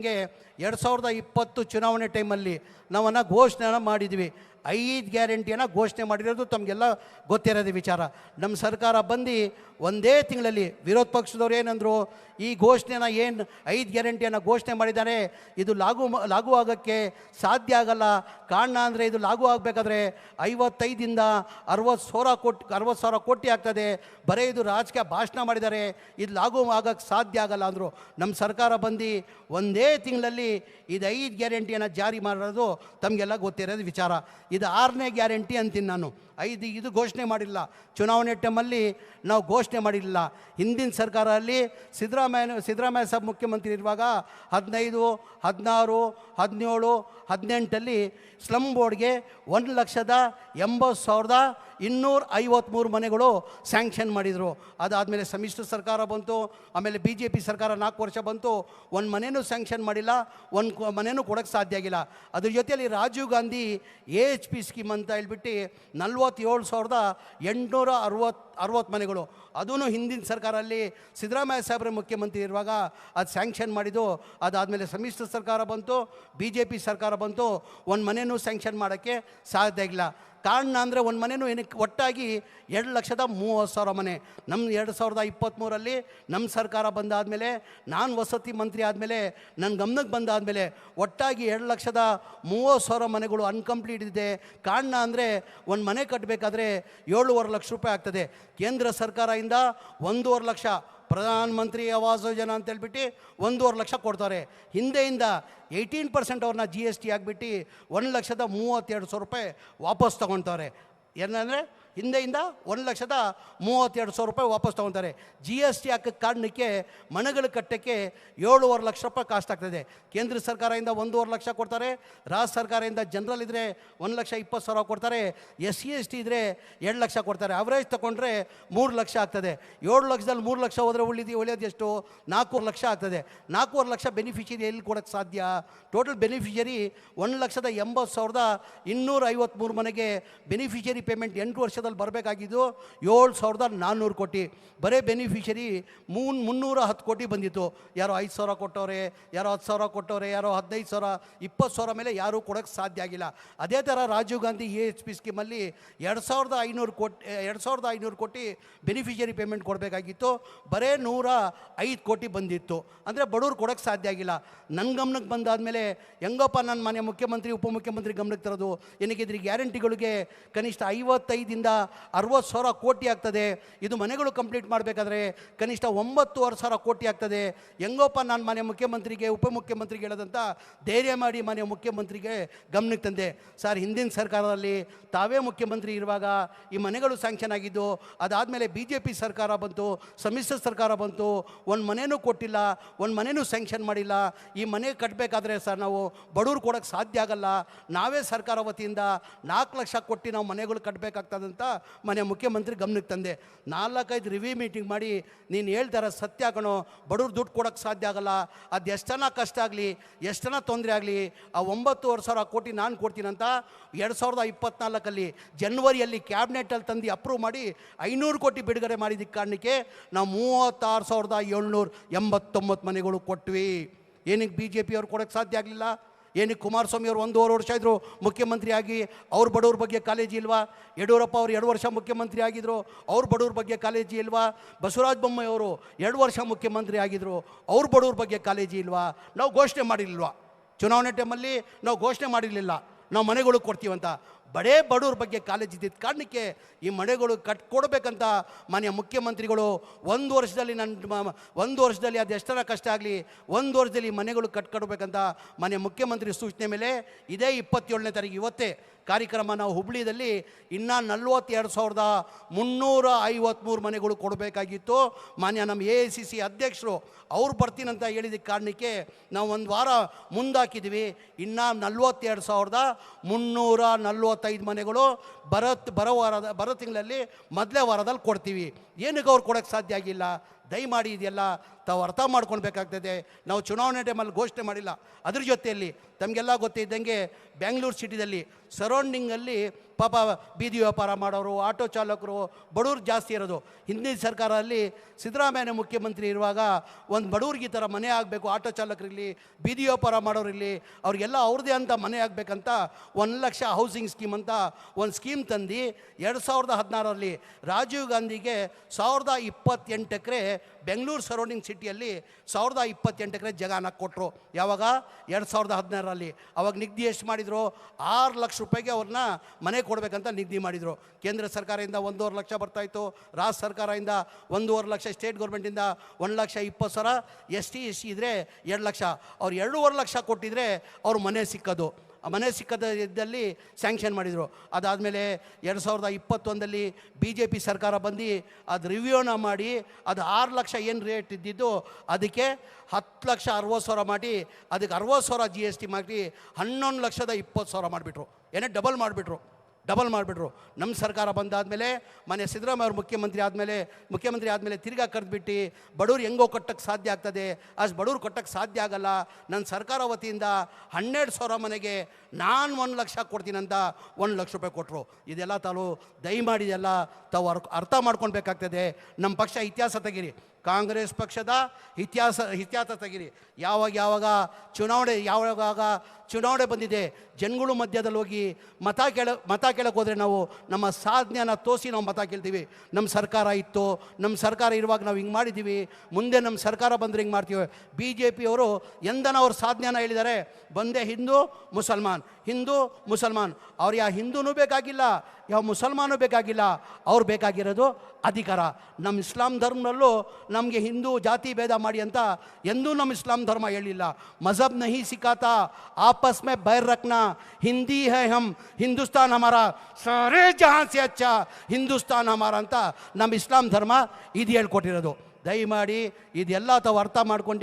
ಜನತೆಗೆ 2020 ಚುನಾವಣೆ ಟೈಮಲ್ಲಿ ನಾವನ್ನ ಘೋಷಣೆ ಮಾಡಿದ್ವಿ. 5 ಗ್ಯಾರಂಟಿಯನ್ನು ಘೋಷಣೆ ಮಾಡಿರೋದು ತಮಗೆಲ್ಲ ಗೊತ್ತಿರೋದು ವಿಚಾರ. ನಮ್ಮ ಸರ್ಕಾರ ಬಂದು ಒಂದೇ ತಿಂಗಳಲ್ಲಿ ವಿರೋಧ ಪಕ್ಷದವ್ರು ಏನಂದರು, ಈ ಘೋಷಣೆನ ಏನು 5 ಗ್ಯಾರಂಟಿಯನ್ನು ಘೋಷಣೆ ಮಾಡಿದ್ದಾರೆ ಇದು ಲಾಗು ಆಗೋಕ್ಕೆ ಸಾಧ್ಯ ಆಗಲ್ಲ. ಕಾರಣ ಅಂದರೆ ಇದು ಲಾಗು ಆಗಬೇಕಾದ್ರೆ 55ರಿಂದ 60,000 ಕೋಟಿ ಆಗ್ತದೆ. ಬರೀ ಇದು ರಾಜಕೀಯ ಭಾಷಣ ಮಾಡಿದ್ದಾರೆ, ಇದು ಲಾಗು ಆಗೋಕ್ಕೆ ಸಾಧ್ಯ ಆಗಲ್ಲ ಅಂದರು. ನಮ್ಮ ಸರ್ಕಾರ ಬಂದು ಒಂದೇ ತಿಂಗಳಲ್ಲಿ ಇದು 5 ಗ್ಯಾರಂಟಿಯನ್ನು ಜಾರಿ ಮಾಡೋದು ತಮಗೆಲ್ಲ ಗೊತ್ತಿರೋದು ವಿಚಾರ. ಇದು 6ನೇ ಗ್ಯಾರಂಟಿ ಅಂತೀನಿ ನಾನು. ಇದು ಘೋಷಣೆ ಮಾಡಿಲ್ಲ. ಚುನಾವಣೆ ಟೈಮಲ್ಲಿ ನಾವು ಘೋಷಣೆ ಮಾಡಿರಲಿಲ್ಲ. ಹಿಂದಿನ ಸರ್ಕಾರದಲ್ಲಿ ಸಿದ್ದರಾಮಯ್ಯ ಸಾಹೇಬ್ ಮುಖ್ಯಮಂತ್ರಿ ಇರುವಾಗ 15, 16, 17, 18 ಸ್ಲಮ್ ಬೋರ್ಡ್ಗೆ 1,80,253 ಮನೆಗಳು ಸ್ಯಾಂಕ್ಷನ್ ಮಾಡಿದರು. ಅದಾದಮೇಲೆ ಸಮ್ಮಿಶ್ರ ಸರ್ಕಾರ ಬಂತು, ಆಮೇಲೆ BJP ಸರ್ಕಾರ 4 ವರ್ಷ ಬಂತು, ಒಂದು ಮನೆಯೂ ಸ್ಯಾಂಕ್ಷನ್ ಮಾಡಿಲ್ಲ, ಒಂದು ಮನೆಯೂ ಕೊಡೋಕ್ಕೆ ಸಾಧ್ಯ ಆಗಿಲ್ಲ. ಅದ್ರ ಜೊತೆಯಲ್ಲಿ ರಾಜೀವ್ ಗಾಂಧಿ AHP ಸ್ಕೀಮ್ ಅಂತ ಹೇಳ್ಬಿಟ್ಟು 47,860 ಮನೆಗಳು, ಅದೂ ಹಿಂದಿನ ಸರ್ಕಾರದಲ್ಲಿ ಸಿದ್ದರಾಮಯ್ಯ ಸಾಹೇಬ್ರ ಮುಖ್ಯಮಂತ್ರಿ ಇರುವಾಗ ಅದು ಸ್ಯಾಂಕ್ಷನ್ ಮಾಡಿದ್ದು. ಅದಾದಮೇಲೆ ಸಮ್ಮಿಶ್ರ ಸರ್ಕಾರ ಬಂತು, BJP ಸರ್ಕಾರ ಬಂತು, ಒಂದು ಮನೆಯೂ ಸ್ಯಾಂಕ್ಷನ್ ಮಾಡೋಕ್ಕೆ ಸಾಧ್ಯ ಆಗಿಲ್ಲ. ಕಾರಣ ಅಂದರೆ ಒಂದು ಮನೆಯೂ ಏನಕ್ಕೆ ಒಟ್ಟಾಗಿ 2,30,000 ಮನೆ. ನಮ್ಮ 2023ರಲ್ಲಿ ನಮ್ಮ ಸರ್ಕಾರ ಬಂದಾದಮೇಲೆ, ನಾನು ವಸತಿ ಮಂತ್ರಿ ಆದಮೇಲೆ, ನನ್ನ ಗಮನಕ್ಕೆ ಬಂದಾದಮೇಲೆ ಒಟ್ಟಾಗಿ 2,30,000 ಮನೆಗಳು ಅನ್ಕಂಪ್ಲೀಟ್ ಇದೆ. ಕಾರಣ ಅಂದರೆ ಒಂದು ಮನೆ ಕಟ್ಟಬೇಕಾದ್ರೆ 7.5 ಲಕ್ಷ ರೂಪಾಯಿ ಆಗ್ತದೆ. ಕೇಂದ್ರ ಸರ್ಕಾರದಿಂದ 1.5 ಲಕ್ಷ ಪ್ರಧಾನ ಮಂತ್ರಿ ಆವಾಸ್ ಯೋಜನಾ ಅಂತೇಳ್ಬಿಟ್ಟು 1.5 ಲಕ್ಷ ಕೊಡ್ತಾರೆ. ಹಿಂದೆಯಿಂದ 18% ಅವ್ರನ್ನ GST ಆಗಿಬಿಟ್ಟು 1,32,000 ರೂಪಾಯಿ ವಾಪಸ್ ತೊಗೊಳ್ತಾರೆ. ಏನಂದರೆ ಹಿಂದೆಯಿಂದ 1,32,000 ರೂಪಾಯಿ ವಾಪಸ್ ತೊಗೊತಾರೆ. GST ಹಾಕೋಕ್ಕೆ ಕಾರಣಕ್ಕೆ ಮನೆಗಳು ಕಟ್ಟೋಕ್ಕೆ 7.5 ಲಕ್ಷ ರೂಪಾಯಿ ಕಾಸ್ಟ್ ಆಗ್ತದೆ. ಕೇಂದ್ರ ಸರ್ಕಾರದಿಂದ 1.5 ಲಕ್ಷ ಕೊಡ್ತಾರೆ, ರಾಜ್ಯ ಸರ್ಕಾರದಿಂದ ಜನರಲ್ ಇದ್ದರೆ 1,20,000 ಕೊಡ್ತಾರೆ, SC ST ಇದ್ದರೆ 2 ಲಕ್ಷ ಕೊಡ್ತಾರೆ. ಅವರೇಜ್ ತೊಗೊಂಡ್ರೆ 3 ಲಕ್ಷ ಆಗ್ತದೆ. 7 ಲಕ್ಷದಲ್ಲಿ 3 ಲಕ್ಷ ಹೋದರೆ ಉಳಿಯೋದು ಎಷ್ಟು? 4 ಲಕ್ಷ ಆಗ್ತದೆ. 4 ಲಕ್ಷ ಬೆನಿಫಿಷರಿ ಎಲ್ಲಿ ಕೊಡೋಕ್ಕೆ ಸಾಧ್ಯ? ಟೋಟಲ್ ಬೆನಿಫಿಷರಿ 1,80,253 ಮನೆಗೆ ಬೆನಿಫಿಷರಿ ಪೇಮೆಂಟ್ 8 ವರ್ಷದಲ್ಲಿ ಬರಬೇಕಾಗಿದ್ದು 7,400 ಕೋಟಿ. ಬರೀ ಬೆನಿಫಿಷರಿ 310 ಕೋಟಿ ಬಂದಿತ್ತು. ಯಾರೋ 5,000 ಕೊಟ್ಟವ್ರೆ, ಯಾರೋ 10,000 ಕೊಟ್ಟವ್ರೆ, ಯಾರೋ 15,000, 20,000 ಮೇಲೆ ಯಾರೂ ಕೊಡೋಕ್ಕೆ ಸಾಧ್ಯ ಆಗಿಲ್ಲ. ಅದೇ ಥರ ರಾಜೀವ್ ಗಾಂಧಿ AHP ಸ್ಕೀಮಲ್ಲಿ 2,500 ಕೋಟಿ ಬೆನಿಫಿಷರಿ ಪೇಮೆಂಟ್ ಕೊಡಬೇಕಾಗಿತ್ತು. ಬರೀ 105 ಕೋಟಿ ಬಂದಿತ್ತು. ಅಂದರೆ ಬಡವ್ರು ಕೊಡೋಕ್ಕೆ ಸಾಧ್ಯ ಆಗಿಲ್ಲ. ನನ್ನ ಗಮನಕ್ಕೆ ಬಂದಾದಮೇಲೆ ಹೆಂಗಪ್ಪ ನನ್ನ ಮನೆ ಮುಖ್ಯಮಂತ್ರಿ ಉಪಮುಖ್ಯಮಂತ್ರಿ ಗಮನಕ್ಕೆ ತರೋದು? ಏನಕ್ಕಿದ್ರಿ ಗ್ಯಾರಂಟಿಗಳಿಗೆ ಕನಿಷ್ಠ 55ರಿಂದ 60,000 ಕೋಟಿ ಆಗ್ತದೆ. ಇದು ಮನೆಗಳು ಕಂಪ್ಲೀಟ್ ಮಾಡಬೇಕಾದ್ರೆ ಕನಿಷ್ಠ 9,500 ಕೋಟಿ ಆಗ್ತದೆ. ಹೆಂಗಪ್ಪ ನಾನು ಮನೆ ಮುಖ್ಯಮಂತ್ರಿಗೆ ಉಪಮುಖ್ಯಮಂತ್ರಿಗೆ ಹೇಳೋದಂತ ಧೈರ್ಯ ಮಾಡಿ ಮನೆ ಮುಖ್ಯಮಂತ್ರಿಗೆ ಗಮನಕ್ಕೆ ತಂದೆ. ಸರ್, ಹಿಂದಿನ ಸರ್ಕಾರದಲ್ಲಿ ತಾವೇ ಮುಖ್ಯಮಂತ್ರಿ ಇರುವಾಗ ಈ ಮನೆಗಳು ಸ್ಯಾಂಕ್ಷನ್ ಆಗಿದ್ದು. ಅದಾದಮೇಲೆ BJP ಸರ್ಕಾರ ಬಂತು, ಸಮ್ಮಿಶ್ರ ಸರ್ಕಾರ ಬಂತು, ಒಂದು ಮನೆಯೂ ಕೊಟ್ಟಿಲ್ಲ, ಒಂದು ಮನೆಯೂ ಸ್ಯಾಂಕ್ಷನ್ ಮಾಡಿಲ್ಲ. ಈ ಮನೆ ಕಟ್ಟಬೇಕಾದ್ರೆ ಸರ್ ನಾವು ಬಡವ್ರು ಕೊಡೋಕ್ಕೆ ಸಾಧ್ಯ ಆಗಲ್ಲ. ನಾವೇ ಸರ್ಕಾರ ವತಿಯಿಂದ 4 ಲಕ್ಷ ಕೊಟ್ಟು ನಾವು ಮನೆಗಳು ಕಟ್ಟಬೇಕಾಗ್ತದಂತ ಮನೆ ಮುಖ್ಯಮಂತ್ರಿ ಗಮನಕ್ಕೆ ತಂದೆ. 4-5 ರಿವ್ಯೂ ಮೀಟಿಂಗ್ ಮಾಡಿ ನೀನು ಹೇಳ್ತಾರೆ ಸತ್ಯ ಕಣೋ, ಬಡವ್ರು ದುಡ್ಡು ಕೊಡೋಕ್ಕೆ ಸಾಧ್ಯ ಆಗಲ್ಲ. ಅದು ಎಷ್ಟನ ಕಷ್ಟ ಆಗಲಿ, ಎಷ್ಟನ ತೊಂದರೆ ಆಗಲಿ, ಆ 9,500 ಕೋಟಿ ನಾನು ಕೊಡ್ತೀನಂತ 2024 ಜನವರಿಯಲ್ಲಿ ಕ್ಯಾಬಿನೆಟಲ್ಲಿ ತಂದು ಅಪ್ರೂವ್ ಮಾಡಿ 500 ಕೋಟಿ ಬಿಡುಗಡೆ ಮಾಡಿದ್ದಕ್ಕೆ ಕಾರಣಕ್ಕೆ ನಾವು 36,789 ಮನೆಗಳು ಕೊಟ್ವಿ. ಏನಕ್ಕೆ BJP ಅವ್ರು ಕೊಡೋಕ್ಕೆ ಸಾಧ್ಯ ಆಗಲಿಲ್ಲ? ಏನಕ್ಕೆ ಕುಮಾರಸ್ವಾಮಿ ಅವರು 1.5 ವರ್ಷ ಇದ್ದರು ಮುಖ್ಯಮಂತ್ರಿ ಆಗಿ, ಅವ್ರ ಬಡವ್ರ ಬಗ್ಗೆ ಕಾಳಜಿ ಇಲ್ವಾ? ಯಡಿಯೂರಪ್ಪ ಅವರು 2 ವರ್ಷ ಮುಖ್ಯಮಂತ್ರಿ ಆಗಿದ್ದರು, ಅವ್ರ ಬಡವ್ರ ಬಗ್ಗೆ ಕಾಳಜಿ ಇಲ್ವಾ? ಬಸವರಾಜ ಬೊಮ್ಮಾಯಿ ಅವರು 2 ವರ್ಷ ಮುಖ್ಯಮಂತ್ರಿ ಆಗಿದ್ದರು, ಅವ್ರ ಬಡವ್ರ ಬಗ್ಗೆ ಕಾಳಜಿ ಇಲ್ವಾ? ನಾವು ಘೋಷಣೆ ಮಾಡಿರಲಿಲ್ವಾ? ಚುನಾವಣೆ ಟೈಮಲ್ಲಿ ನಾವು ಘೋಷಣೆ ಮಾಡಿರಲಿಲ್ಲ ನಾವು ಮನೆಗಳು ಕೊಡ್ತೀವಂತ. ಬಡವ್ರ ಬಗ್ಗೆ ಕಾಳಜಿ ಇದ್ದಿದ್ದ ಕಾರಣಕ್ಕೆ ಈ ಮನೆಗಳು ಕಟ್ಕೊಡ್ಬೇಕಂತ ಮಾನ್ಯ ಮುಖ್ಯಮಂತ್ರಿಗಳು 1 ವರ್ಷದಲ್ಲಿ ಅದು ಎಷ್ಟರ ಕಷ್ಟ ಆಗಲಿ 1 ವರ್ಷದಲ್ಲಿ ಮನೆಗಳು ಕಟ್ಕೊಡ್ಬೇಕಂತ ಮಾನ್ಯ ಮುಖ್ಯಮಂತ್ರಿ ಸೂಚನೆ ಮೇಲೆ ಇದೇ 27ನೇ ತಾರೀಕು ಇವತ್ತೇ ಕಾರ್ಯಕ್ರಮ ನಾವು ಹುಬ್ಳಿಯಲ್ಲಿ ಇನ್ನೂ 42,353 ಮನೆಗಳು ಕೊಡಬೇಕಾಗಿತ್ತು. ಮಾನ್ಯ ನಮ್ಮ AICC ಅಧ್ಯಕ್ಷರು ಅವ್ರು ಬರ್ತೀನಂತ ಹೇಳಿದ ಕಾರಣಕ್ಕೆ ನಾವು 1 ವಾರ ಮುಂದಾಕಿದ್ವಿ. ಇನ್ನೂ 42,345 ಮನೆಗಳು ಬರೋ ತಿಂಗಳಲ್ಲಿ ಮೊದಲೇ ವಾರದಲ್ಲಿ ಕೊಡ್ತೀವಿ. ಏನಕ್ಕೆ ಅವ್ರು ಕೊಡೋಕ್ಕೆ ಸಾಧ್ಯ ಆಗಿಲ್ಲ? ದಯಮಾಡಿ ಇದೆಲ್ಲ ತಾವು ಅರ್ಥ ಮಾಡ್ಕೊಳ್ಬೇಕಾಗ್ತದೆ. ನಾವು ಚುನಾವಣೆ ಟೈಮಲ್ಲಿ ಘೋಷಣೆ ಮಾಡಿಲ್ಲ. ಅದ್ರ ಜೊತೆಯಲ್ಲಿ ತಮಗೆಲ್ಲ ಗೊತ್ತಿದ್ದಂಗೆ ಬೆಂಗಳೂರು ಸಿಟಿದಲ್ಲಿ ಸರೌಂಡಿಂಗಲ್ಲಿ ಪಾಪ ಬೀದಿ ವ್ಯಾಪಾರ ಮಾಡೋರು, ಆಟೋ ಚಾಲಕರು, ಬಡವ್ರು ಜಾಸ್ತಿ ಇರೋದು. ಹಿಂದಿನ ಸರ್ಕಾರದಲ್ಲಿ ಸಿದ್ದರಾಮಯ್ಯ ಮುಖ್ಯಮಂತ್ರಿ ಇರುವಾಗ ಒಂದು ಬಡವ್ರಿಗೆ ಈ ಥರ ಮನೆ ಆಗಬೇಕು, ಆಟೋ ಚಾಲಕರಿರಲಿ, ಬೀದಿ ವ್ಯಾಪಾರ ಮಾಡೋರಿರಲಿ, ಅವ್ರಿಗೆಲ್ಲ ಅವ್ರದ್ದೇ ಅಂತ ಮನೆ ಆಗಬೇಕಂತ 1 ಲಕ್ಷ ಹೌಸಿಂಗ್ ಸ್ಕೀಮ್ ಅಂತ ಒಂದು ಸ್ಕೀಮ್ ತಂದು 2016ರಲ್ಲಿ ರಾಜೀವ್ ಗಾಂಧಿಗೆ 1028 ಎಕರೆ ಬೆಂಗಳೂರು ಸರೌಂಡಿಂಗ್ ಸಿಟಿಯಲ್ಲಿ 1028 ಎಕರೆ ಜಾಗನ ಕೊಟ್ಟರು. ಯಾವಾಗ? 2016ರಲ್ಲಿ. ಅವಾಗ ನಿಗದಿ ಎಷ್ಟು ಮಾಡಿದರು? 6 ಲಕ್ಷ ರೂಪಾಯಿಗೆ ಅವ್ರನ್ನ ಮನೆ ಕೊಡಬೇಕಂತ ನಿಗದಿ ಮಾಡಿದರು. ಕೇಂದ್ರ ಸರ್ಕಾರದಿಂದ 1.5 ಲಕ್ಷ ಬರ್ತಾಯಿತ್ತು, ರಾಜ್ಯ ಸರ್ಕಾರದಿಂದ 1.5 ಲಕ್ಷ, ಸ್ಟೇಟ್ ಗೌರ್ಮೆಂಟಿಂದ 1,20,000, ST ಇದ್ದರೆ 2 ಲಕ್ಷ. ಅವ್ರು 2.5 ಲಕ್ಷ ಕೊಟ್ಟಿದ್ರೆ ಅವ್ರ ಮನೆ ಸಿಕ್ಕೋದು. ಆ ಮನೆ ಸಿಕ್ಕದ ಇದ್ದಲ್ಲಿ ಸ್ಯಾಂಕ್ಷನ್ ಮಾಡಿದರು. ಅದಾದಮೇಲೆ 2021ರಲ್ಲಿ BJP ಸರ್ಕಾರ ಬಂದು ಅದು ರಿವ್ಯೂನ ಮಾಡಿ ಅದು 6 ಲಕ್ಷ ಏನು ರೇಟ್ ಇದ್ದಿದ್ದು ಅದಕ್ಕೆ 10,60,000 ಮಾಡಿ ಅದಕ್ಕೆ 60,000 GST ಮಾಡಿ 11,20,000 ಮಾಡಿಬಿಟ್ರು. ಏನೇ ಡಬಲ್ ಮಾಡಿಬಿಟ್ರು. ನಮ್ಮ ಸರ್ಕಾರ ಬಂದಾದಮೇಲೆ ಮನೆ ಸಿದ್ದರಾಮಯ್ಯ ಅವರು ಮುಖ್ಯಮಂತ್ರಿ ಆದಮೇಲೆ ತಿರ್ಗಾ ಕರೆದ್ಬಿಟ್ಟು ಬಡವ್ರು ಹೆಂಗೋ ಕಟ್ಟಕ್ಕೆ ಸಾಧ್ಯ ಆಗ್ತದೆ, ಅಷ್ಟು ಬಡವ್ರು ಕಟ್ಟಕ್ಕೆ ಸಾಧ್ಯ ಆಗಲ್ಲ, ನನ್ನ ಸರ್ಕಾರ ವತಿಯಿಂದ 12,000 ಮನೆಗೆ ನಾನು 1 ಲಕ್ಷ ಕೊಡ್ತೀನಂತ 1 ಲಕ್ಷ ರೂಪಾಯಿ ಕೊಟ್ಟರು. ಇದೆಲ್ಲ ದಯಮಾಡಿದೆಲ್ಲ ತಾವು ಅರ್ಥ ಮಾಡ್ಕೊಳ್ಬೇಕಾಗ್ತದೆ. ನಮ್ಮ ಪಕ್ಷ ಇತಿಹಾಸ ತೆಗೀರಿ, ಕಾಂಗ್ರೆಸ್ ಪಕ್ಷದ ಇತಿಹಾಸ ತೆಗೀರಿ. ಯಾವಾಗ ಚುನಾವಣೆ ಬಂದಿದೆ, ಜನಗಳು ಮಧ್ಯದಲ್ಲಿ ಹೋಗಿ ಮತ ಕೇಳಕ್ಕೆ ಹೋದರೆ ನಾವು ನಮ್ಮ ಸಾಧನೆಯನ್ನು ತೋರಿಸಿ ನಾವು ಮತ ಕೇಳ್ತೀವಿ. ನಮ್ಮ ಸರ್ಕಾರ ಇತ್ತು, ನಮ್ಮ ಸರ್ಕಾರ ಇರುವಾಗ ನಾವು ಹಿಂಗೆ ಮಾಡಿದ್ದೀವಿ, ಮುಂದೆ ನಮ್ಮ ಸರ್ಕಾರ ಬಂದರೆ ಹಿಂಗೆ ಮಾಡ್ತೀವಿ. BJP ಅವರು ಎಂದನ ಅವ್ರ ಸಾಧನೆಯನ್ನು ಹೇಳಿದ್ದಾರೆ, ಬಂದೇ ಹಿಂದೂ ಮುಸಲ್ಮಾನ್. ಅವ್ರು ಯಾವ ಹಿಂದೂನೂ ಬೇಕಾಗಿಲ್ಲ, ಯಾವ ಮುಸಲ್ಮಾನೂ ಬೇಕಾಗಿಲ್ಲ, ಅವ್ರು ಬೇಕಾಗಿರೋದು ಅಧಿಕಾರ. ನಮ್ಮ ಇಸ್ಲಾಂ ಧರ್ಮದಲ್ಲೂ ನಮಗೆ ಹಿಂದೂ ಜಾತಿ ಭೇದ ಮಾಡಿ ಅಂತ ಎಂದೂ ನಮ್ಮ ಇಸ್ಲಾಂ ಧರ್ಮ ಹೇಳಿಲ್ಲ. ಮಜಹಬ್ ನಹಿ ಸಿಕ್ಕಾತಾ, ಆಪಸ್ ಮೇ ಬೈರ್ ರಖ್ನಾ, ಹಿಂದಿ ಹೈ ಹಮ್, ಹಿಂದೂಸ್ತಾನ್ ಹಮಾರಾ, ಸಾರೇ ಜಹಾನ್ ಸೆ ಅಚ್ಚಾ ಹಿಂದೂಸ್ತಾನ್ ಹಮಾರಾ ಅಂತ ನಮ್ಮ ಇಸ್ಲಾಂ ಧರ್ಮ ಇದು ಹೇಳ್ಕೊಟ್ಟಿರೋದು. ದಯಮಾಡಿ ಇದೆಲ್ಲ ತಾವು ಅರ್ಥ ಮಾಡ್ಕೊಂಡು